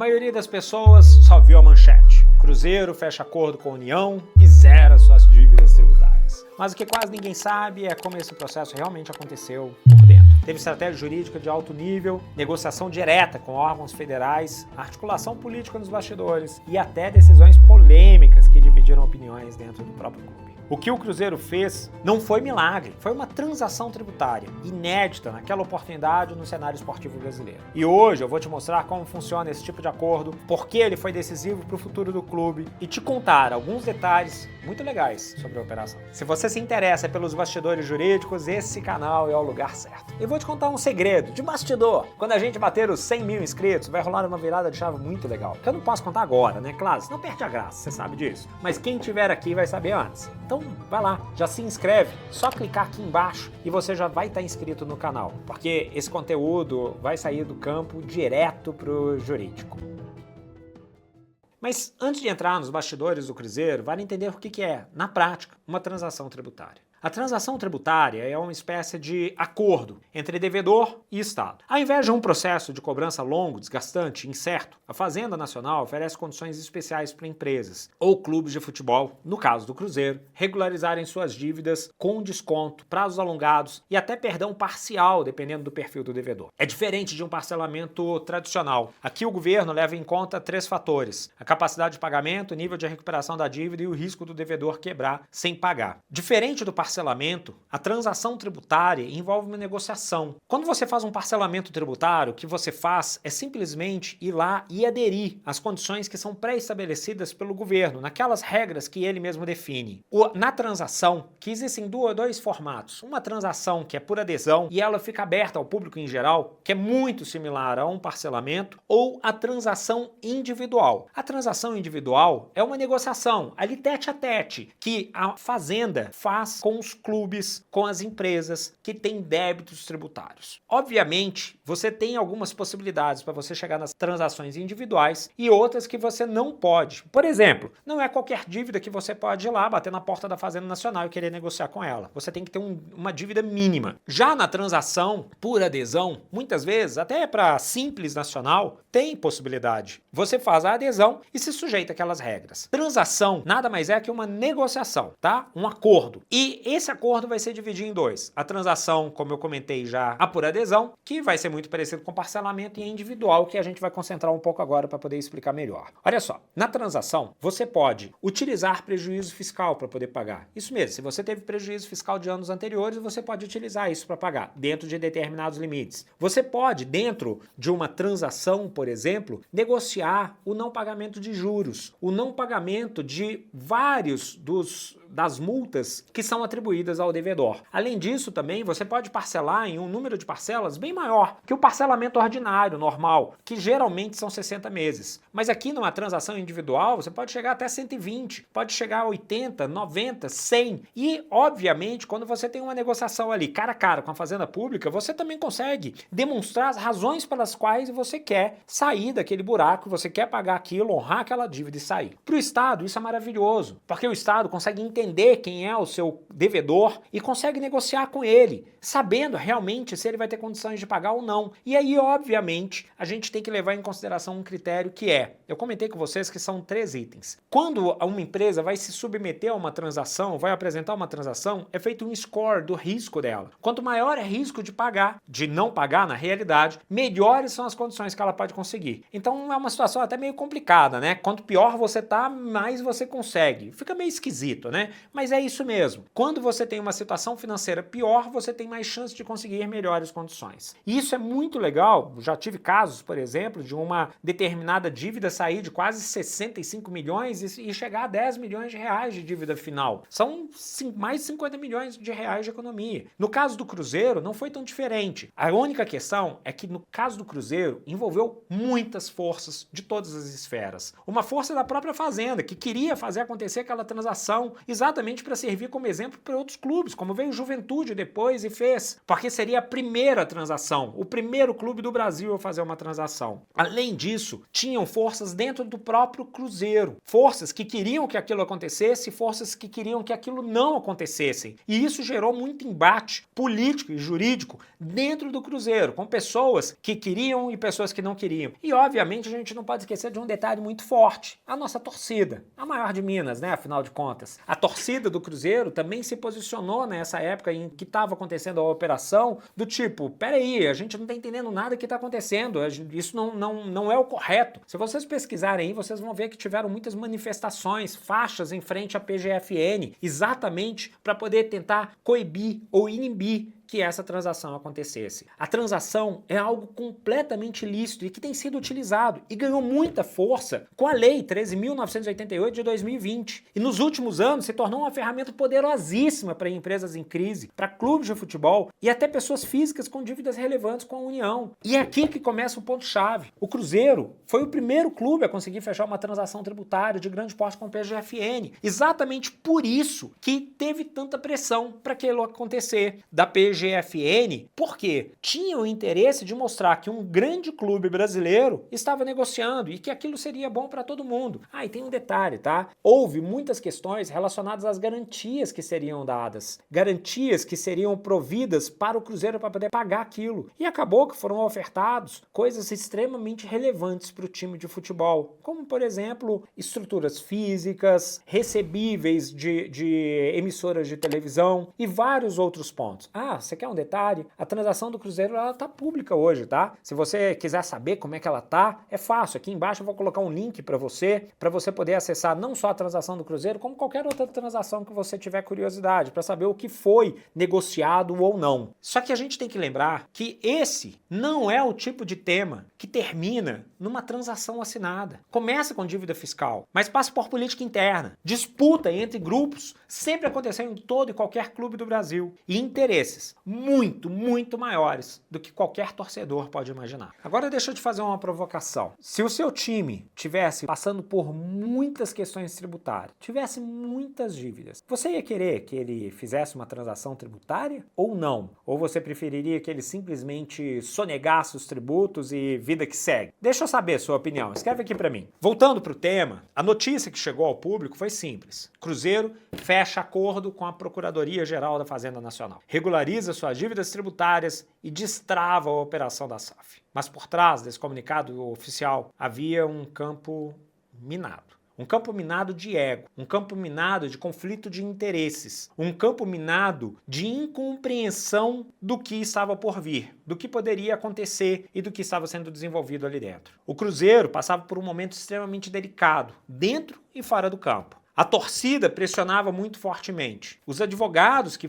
maioria das pessoas só viu a manchete. Cruzeiro fecha acordo com a União e zera suas dívidas tributárias. Mas o que quase ninguém sabe é como esse processo realmente aconteceu por dentro. Teve estratégia jurídica de alto nível, negociação direta com órgãos federais, articulação política nos bastidores e até decisões polêmicas que dividiram opiniões dentro do próprio clube. O que o Cruzeiro fez não foi milagre, foi uma transação tributária inédita naquela oportunidade no cenário esportivo brasileiro. E hoje eu vou te mostrar como funciona esse tipo de acordo, por que ele foi decisivo para o futuro do clube e te contar alguns detalhes muito legais sobre a operação. Se você se interessa pelos bastidores jurídicos, esse canal é o lugar certo. E vou te contar um segredo de bastidor. Quando a gente bater os 100 mil inscritos, vai rolar uma virada de chave muito legal. Que eu não posso contar agora, né? Claro, senão perde a graça, você sabe disso. Mas quem tiver aqui vai saber antes. Então vai lá, já se inscreve, só clicar aqui embaixo e você já vai estar inscrito no canal, porque esse conteúdo vai sair do campo direto pro jurídico. Mas antes de entrar nos bastidores do Cruzeiro, vale entender o que é, na prática, uma transação tributária. A transação tributária é uma espécie de acordo entre devedor e Estado. Ao invés de um processo de cobrança longo, desgastante e incerto, a Fazenda Nacional oferece condições especiais para empresas ou clubes de futebol, no caso do Cruzeiro, regularizarem suas dívidas com desconto, prazos alongados e até perdão parcial, dependendo do perfil do devedor. É diferente de um parcelamento tradicional. Aqui o governo leva em conta 3 fatores: a capacidade de pagamento, o nível de recuperação da dívida e o risco do devedor quebrar sem pagar. Diferente do parcelamento, a transação tributária envolve uma negociação. Quando você faz um parcelamento tributário, o que você faz é simplesmente ir lá e aderir às condições que são pré-estabelecidas pelo governo, naquelas regras que ele mesmo define. Na transação, que existem dois formatos. Uma transação que é por adesão e ela fica aberta ao público em geral, que é muito similar a um parcelamento, ou a transação individual. A transação individual é uma negociação, ali tete a tete, que a Fazenda faz com os clubes, com as empresas que têm débitos tributários. Obviamente, você tem algumas possibilidades para você chegar nas transações individuais e outras que você não pode. Por exemplo, não é qualquer dívida que você pode ir lá, bater na porta da Fazenda Nacional e querer negociar com ela. Você tem que ter uma dívida mínima. Já na transação por adesão, muitas vezes, até para Simples Nacional, tem possibilidade. Você faz a adesão e se sujeita àquelas regras. Transação nada mais é que uma negociação, tá? Um acordo. E esse acordo vai ser dividido em 2. A transação, como eu comentei já, a por adesão, que vai ser muito parecido com parcelamento, e a individual, que a gente vai concentrar um pouco agora para poder explicar melhor. Olha só, na transação, você pode utilizar prejuízo fiscal para poder pagar. Isso mesmo, se você teve prejuízo fiscal de anos anteriores, você pode utilizar isso para pagar, dentro de determinados limites. Você pode, dentro de uma transação, por exemplo, negociar o não pagamento de juros, o não pagamento de vários das multas que são atribuídas ao devedor. Além disso, também, você pode parcelar em um número de parcelas bem maior que o parcelamento ordinário, normal, que geralmente são 60 meses. Mas aqui numa transação individual, você pode chegar até 120, pode chegar a 80, 90, 100. E, obviamente, quando você tem uma negociação ali cara a cara com a Fazenda Pública, você também consegue demonstrar as razões pelas quais você quer sair daquele buraco, você quer pagar aquilo, honrar aquela dívida e sair. Para o Estado, isso é maravilhoso, porque o Estado consegue entender quem é o seu devedor e consegue negociar com ele, sabendo realmente se ele vai ter condições de pagar ou não. E aí, obviamente, a gente tem que levar em consideração um critério que é, eu comentei com vocês que são 3 itens. Quando uma empresa vai se submeter a uma transação, vai apresentar uma transação, é feito um score do risco dela. Quanto maior é o risco de pagar, de não pagar na realidade, melhores são as condições que ela pode conseguir. Então é uma situação até meio complicada, né? Quanto pior você tá, mais você consegue. Fica meio esquisito, né? Mas é isso mesmo. Quando você tem uma situação financeira pior, você tem mais chance de conseguir melhores condições. E isso é muito legal. Já tive casos, por exemplo, de uma determinada dívida sair de quase 65 milhões e chegar a 10 milhões de reais de dívida final. São mais de 50 milhões de reais de economia. No caso do Cruzeiro, não foi tão diferente. A única questão é que no caso do Cruzeiro, envolveu muitas forças de todas as esferas. Uma força da própria Fazenda, que queria fazer acontecer aquela transação exatamente exatamente para servir como exemplo para outros clubes, como veio o Juventude depois e fez, porque seria a primeira transação, o primeiro clube do Brasil a fazer uma transação. Além disso, tinham forças dentro do próprio Cruzeiro, forças que queriam que aquilo acontecesse e forças que queriam que aquilo não acontecesse. E isso gerou muito embate político e jurídico dentro do Cruzeiro, com pessoas que queriam e pessoas que não queriam. E obviamente a gente não pode esquecer de um detalhe muito forte, a nossa torcida, a maior de Minas, né, afinal de contas. A torcida do Cruzeiro também se posicionou nessa época em que estava acontecendo a operação, do tipo, peraí, a gente não está entendendo nada que está acontecendo, isso não é o correto. Se vocês pesquisarem aí, vocês vão ver que tiveram muitas manifestações, faixas em frente à PGFN, exatamente para poder tentar coibir ou inibir que essa transação acontecesse. A transação é algo completamente ilícito e que tem sido utilizado e ganhou muita força com a Lei 13.988 de 2020. E nos últimos anos se tornou uma ferramenta poderosíssima para empresas em crise, para clubes de futebol e até pessoas físicas com dívidas relevantes com a União. E é aqui que começa o ponto-chave. O Cruzeiro foi o primeiro clube a conseguir fechar uma transação tributária de grande porte com o PGFN. Exatamente por isso que teve tanta pressão para aquilo acontecer da PGFN, porque tinha o interesse de mostrar que um grande clube brasileiro estava negociando e que aquilo seria bom para todo mundo. Ah, e tem um detalhe, tá? Houve muitas questões relacionadas às garantias que seriam dadas, garantias que seriam providas para o Cruzeiro para poder pagar aquilo. E acabou que foram ofertados coisas extremamente relevantes para o time de futebol, como, por exemplo, estruturas físicas, recebíveis de emissoras de televisão e vários outros pontos. Ah, você quer um detalhe? A transação do Cruzeiro ela tá pública hoje, tá? Se você quiser saber como é que ela tá, é fácil. Aqui embaixo eu vou colocar um link para você poder acessar não só a transação do Cruzeiro, como qualquer outra transação que você tiver curiosidade, para saber o que foi negociado ou não. Só que a gente tem que lembrar que esse não é o tipo de tema que termina numa transação assinada. Começa com dívida fiscal, mas passa por política interna. Disputa entre grupos sempre aconteceu em todo e qualquer clube do Brasil. E interesses muito, muito maiores do que qualquer torcedor pode imaginar. Agora deixa eu te fazer uma provocação. Se o seu time tivesse passando por muitas questões tributárias, tivesse muitas dívidas, você ia querer que ele fizesse uma transação tributária ou não? Ou você preferiria que ele simplesmente sonegasse os tributos e vida que segue? Deixa eu saber a sua opinião, escreve aqui para mim. Voltando para o tema, a notícia que chegou ao público foi simples. Cruzeiro fecha acordo com a Procuradoria-Geral da Fazenda Nacional, regulariza suas dívidas tributárias e destrava a operação da SAF. Mas por trás desse comunicado oficial havia um campo minado. Um campo minado de ego, um campo minado de conflito de interesses, um campo minado de incompreensão do que estava por vir, do que poderia acontecer e do que estava sendo desenvolvido ali dentro. O Cruzeiro passava por um momento extremamente delicado, dentro e fora do campo. A torcida pressionava muito fortemente. Os advogados que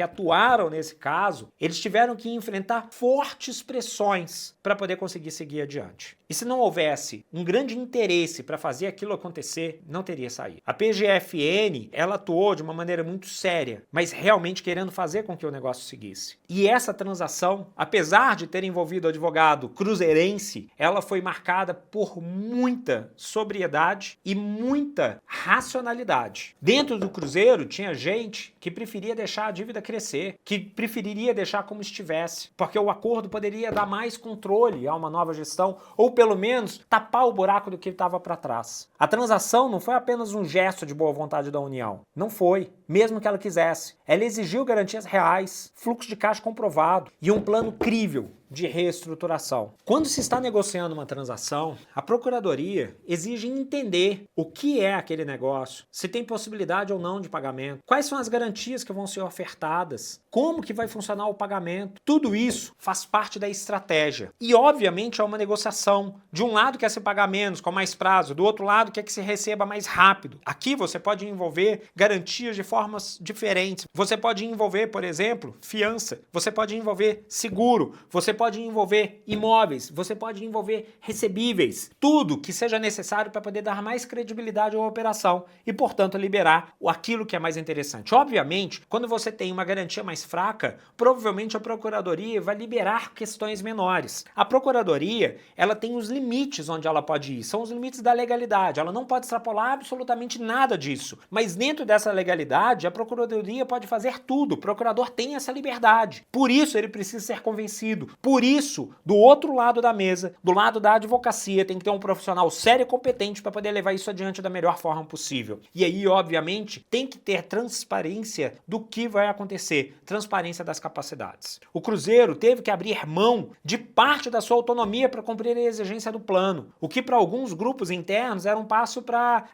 atuaram nesse caso, eles tiveram que enfrentar fortes pressões para poder conseguir seguir adiante. E se não houvesse um grande interesse para fazer aquilo acontecer, não teria saído. A PGFN, ela atuou de uma maneira muito séria, mas realmente querendo fazer com que o negócio seguisse. E essa transação, apesar de ter envolvido o advogado cruzeirense, ela foi marcada por muita sobriedade e muita racionalidade. Dentro do Cruzeiro tinha gente que preferia deixar a dívida crescer, que preferiria deixar como estivesse, porque o acordo poderia dar mais controle a uma nova gestão, ou pelo menos tapar o buraco do que estava para trás. A transação não foi apenas um gesto de boa vontade da União. Não foi, mesmo que ela quisesse. Ela exigiu garantias reais, fluxo de caixa comprovado e um plano crível de reestruturação. Quando se está negociando uma transação, a Procuradoria exige entender o que é aquele negócio, se tem possibilidade ou não de pagamento, quais são as garantias que vão ser ofertadas, como que vai funcionar o pagamento. Tudo isso faz parte da estratégia. E, obviamente, é uma negociação. De um lado quer se pagar menos, com mais prazo, do outro lado quer que se receba mais rápido. Aqui você pode envolver garantias de formas diferentes. Você pode envolver, por exemplo, fiança. Você pode envolver seguro. Você pode envolver imóveis, você pode envolver recebíveis, tudo que seja necessário para poder dar mais credibilidade à operação e, portanto, liberar aquilo que é mais interessante. Obviamente, quando você tem uma garantia mais fraca, provavelmente a Procuradoria vai liberar questões menores. A Procuradoria, ela tem os limites onde ela pode ir, são os limites da legalidade, ela não pode extrapolar absolutamente nada disso, mas dentro dessa legalidade, a Procuradoria pode fazer tudo, o procurador tem essa liberdade, por isso ele precisa ser convencido, por isso, do outro lado da mesa, do lado da advocacia, tem que ter um profissional sério e competente para poder levar isso adiante da melhor forma possível. E aí, obviamente, tem que ter transparência do que vai acontecer, transparência das capacidades. O Cruzeiro teve que abrir mão de parte da sua autonomia para cumprir a exigência do plano, o que para alguns grupos internos era um passo para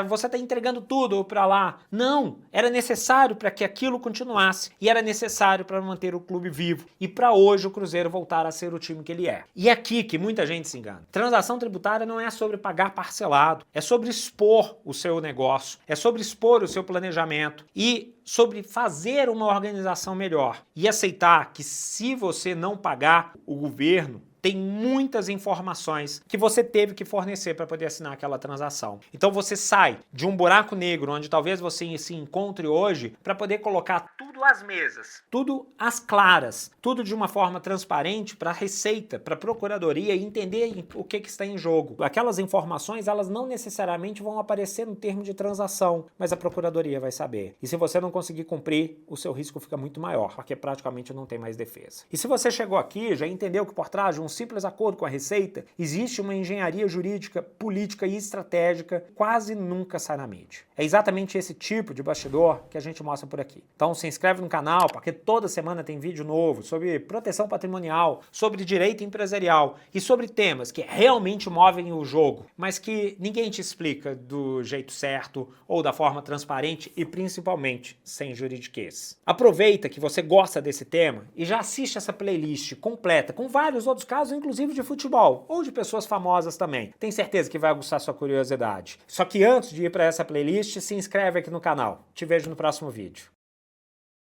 você está entregando tudo para lá. Não, era necessário para que aquilo continuasse e era necessário para manter o clube vivo e para hoje o Cruzeiro voltar a ser o time que ele é. E é aqui que muita gente se engana. Transação tributária não é sobre pagar parcelado, é sobre expor o seu negócio, é sobre expor o seu planejamento e sobre fazer uma organização melhor e aceitar que se você não pagar, o governo tem muitas informações que você teve que fornecer para poder assinar aquela transação. Então você sai de um buraco negro onde talvez você se encontre hoje para poder colocar tudo às mesas, tudo às claras, tudo de uma forma transparente para a Receita, para a Procuradoria entender o que está em jogo. Aquelas informações, elas não necessariamente vão aparecer no termo de transação, mas a Procuradoria vai saber. E se você não conseguir cumprir, o seu risco fica muito maior, porque praticamente não tem mais defesa. E se você chegou aqui, já entendeu que por trás de um simples acordo com a Receita, existe uma engenharia jurídica, política e estratégica quase nunca sai na mídia. É exatamente esse tipo de bastidor que a gente mostra por aqui. Então se inscreve no canal, porque toda semana tem vídeo novo sobre proteção patrimonial, sobre direito empresarial e sobre temas que realmente movem o jogo, mas que ninguém te explica do jeito certo ou da forma transparente e principalmente sem juridiquês. Aproveita que você gosta desse tema e já assiste essa playlist completa com vários outros casos, inclusive de futebol ou de pessoas famosas também. Tenho certeza que vai aguçar sua curiosidade. Só que antes de ir para essa playlist, se inscreve aqui no canal. Te vejo no próximo vídeo.